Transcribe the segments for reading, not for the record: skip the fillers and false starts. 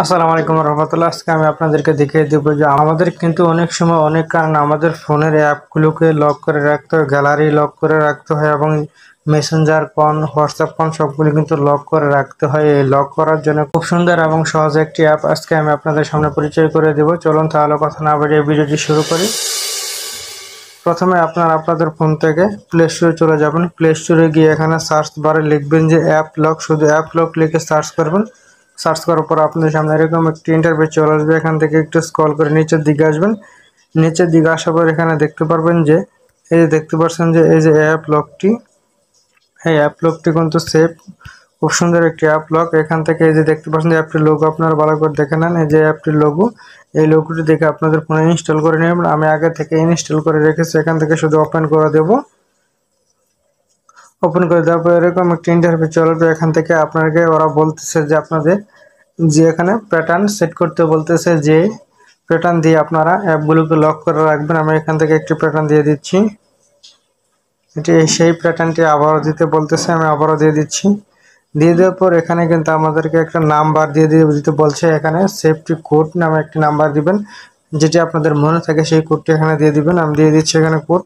আসসালামু আলাইকুম রহমতুল্লাহ। আজকে আমি আপনাদেরকে দেখিয়ে দেবো যে আমাদের কিন্তু অনেক সময় অনেক কারণে আমাদের ফোনের অ্যাপগুলোকে লক করে রাখতে হয়, গ্যালারি লক করে রাখতে হয় এবং মেসেঞ্জার কোন হোয়াটসঅ্যাপ কোন সবগুলো কিন্তু লক করে রাখতে হয়। এই লক করার জন্য খুব সুন্দর এবং সহজ একটি অ্যাপ আজকে আমি আপনাদের সামনে পরিচয় করে দেবো। চলুন তাহলে কথা না বাড়িয়ে ভিডিওটি শুরু করি। প্রথমে আপনাদের ফোন থেকে প্লে স্টোরে চলে যাবেন। প্লে স্টোরে গিয়ে এখানে সার্চ বারে লিখবেন যে অ্যাপ লক, শুধু অ্যাপ লক লিখে সার্চ করবেন। সার্চ করার পর আপনাদের সামনে এরকম একটি ইন্টারফেস চলে আসবে। এখান থেকে একটু স্ক্রল করে নিচের দিকে আসবেন। নিচের দিকে আসার পর এখানে দেখতে পারবেন যে এই যে দেখতে পাচ্ছেন যে এই যে অ্যাপ লকটি, এই অ্যাপ লকটি কিন্তু সেভ, খুব সুন্দর একটি অ্যাপ লক। এখান থেকে এই যে দেখতে পাচ্ছেন যে অ্যাপটির লোগো আপনারা ভালো করে দেখে নেন। এই যে অ্যাপটির লোগো, এই লোগোটি দেখে আপনাদের ফোনে ইনস্টল করে নেবেন। আমি আগে থেকে ইনস্টল করে রেখেছি, এখান থেকে শুধু ওপেন করে দেব। ওপেন করে দেওয়ার পর এরকম একটি ইন্টারফেস চলে আসবে। এখান থেকে আপনাকে ওরা বলতেছে যে আপনাদের যে এখানে প্যাটার্ন সেট করতে বলতেছে, যে প্যাটার্ন দিয়ে আপনারা অ্যাপগুলোকে লক করে রাখবেন। আমি এখান থেকে একটি প্যাটার্ন দিয়ে দিচ্ছি। এটি সেই প্যাটার্নটি আবারও দিতে বলতেছে, আমি আবারও দিয়ে দিচ্ছি। দিয়ে দেওয়ার পর এখানে কিন্তু আমাদেরকে একটা নাম্বার দিয়ে দিতে বলছে। এখানে সেফটি কোড নামে একটি নাম্বার দিবেন, যেটি আপনাদের মনে থাকে সেই কোডটি এখানে দিয়ে দিবেন। আমি দিয়ে দিচ্ছি এখানে কোড।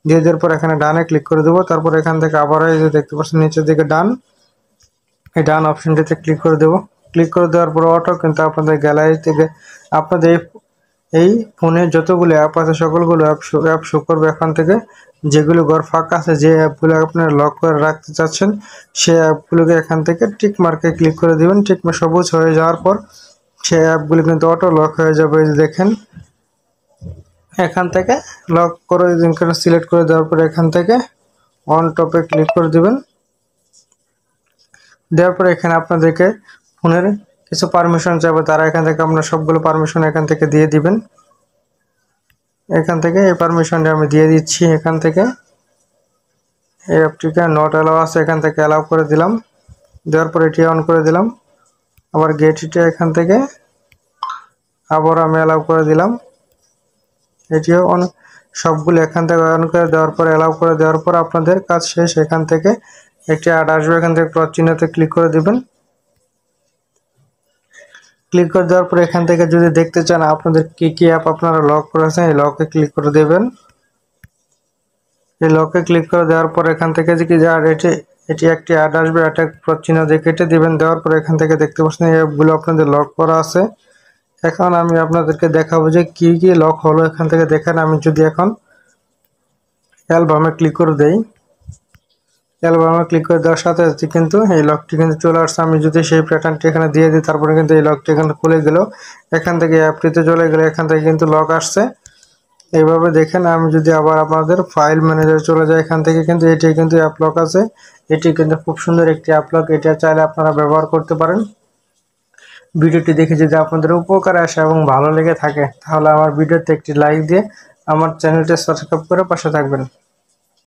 দিয়ে দেওয়ার পর এখানে ডানে ক্লিক করে দেবো। তারপর এখান থেকে আবারও এই যে দেখতে পাচ্ছেন নিচের দিকে ডান, এই ডান অপশনটিতে ক্লিক করে দেবো। ক্লিক করে দেওয়ার পর অটো কিন্তু আপনাদের গ্যালারি থেকে আপনাদের এই ফোনে যতগুলো অ্যাপ আছে সকলগুলো অ্যাপ শো করবে। এখান থেকে যেগুলো ঘর ফাঁকা আছে, যে অ্যাপগুলো আপনারা লক করে রাখতে চাচ্ছেন, সেই অ্যাপগুলোকে এখান থেকে টিক মার্কে ক্লিক করে দেবেন। টিক সবুজ হয়ে যাওয়ার পর সেই অ্যাপগুলো কিন্তু অটো লক হয়ে যাবে। এই যে দেখেন, এখান থেকে লক করে সিলেক্ট করে দেওয়ার পর এখান থেকে অন টপে ক্লিক করে দেবেন। দেওয়ার পরে এখানে আপনাদেরকে ফোনের কিছু পারমিশন চাইবে, তারা এখান থেকে আপনার সবগুলো পারমিশন এখান থেকে দিয়ে দিবেন। এখান থেকে এই পারমিশনটা আমি দিয়ে দিচ্ছি। এখান থেকে এই অ্যাপটিকে নট অ্যালাউ আছে, এখান থেকে অ্যালাউ করে দিলাম। দেওয়ার পর এটি অন করে দিলাম। আবার গেট ইটে এখান থেকে আবার আমি অ্যালাউ করে দিলাম। এটিও অন, সবগুলো এখান থেকে অন করে দেওয়ার পর অ্যালাউ করে দেওয়ার পর আপনাদের কাজ শেষ। এখান থেকে একটি অ্যাড আসবে, এখান থেকে ক্রস চিহ্নতে ক্লিক করে দিবেন। ক্লিক করে দেওয়ার পর এখান থেকে যদি দেখতে চান আপনাদের কি কি অ্যাপ আপনারা লক করেছেন, এই লকে ক্লিক করে দেবেন। এই লকে ক্লিক করে দেওয়ার পর এখান থেকে যে কি এটি একটি অ্যাড আসবে, এটা চিহ্ন দিয়ে কেটে দিবেন। দেওয়ার পর এখান থেকে দেখতে পাচ্ছেন এই অ্যাপগুলো আপনাদের লক করা আছে। এখন আমি আপনাদেরকে দেখাবো যে কি কি লক হলো। এখান থেকে দেখেন, আমি যদি এখন অ্যালবামে ক্লিক করে দেই, অ্যালবামে ক্লিক করে দেওয়ার সাথে সাথে কিন্তু এই লকটি কিন্তু চলে আসছে। আমি যদি সেই প্যাটার্নটি এখানে দিয়ে দিই, তারপরে কিন্তু এই লকটি এখানে খুলে গেল। এখান থেকে অ্যাপটিতে চলে গেলে এখান থেকে কিন্তু লক আসছে। এইভাবে দেখেন, আমি যদি আবার আপনাদের ফাইল ম্যানেজার চলে যাই, এখান থেকে কিন্তু এটি কিন্তু অ্যাপ লক আছে। এটি কিন্তু খুব সুন্দর একটি অ্যাপ লক, এটা চাইলে আপনারা ব্যবহার করতে পারেন। ভিডিওটি দেখে যদি আপনাদের উপকারে আসে এবং ভালো লেগে থাকে, তাহলে আমার ভিডিওতে একটি লাইক দিয়ে আমার চ্যানেলটি সাবস্ক্রাইব করে পাশে থাকবেন।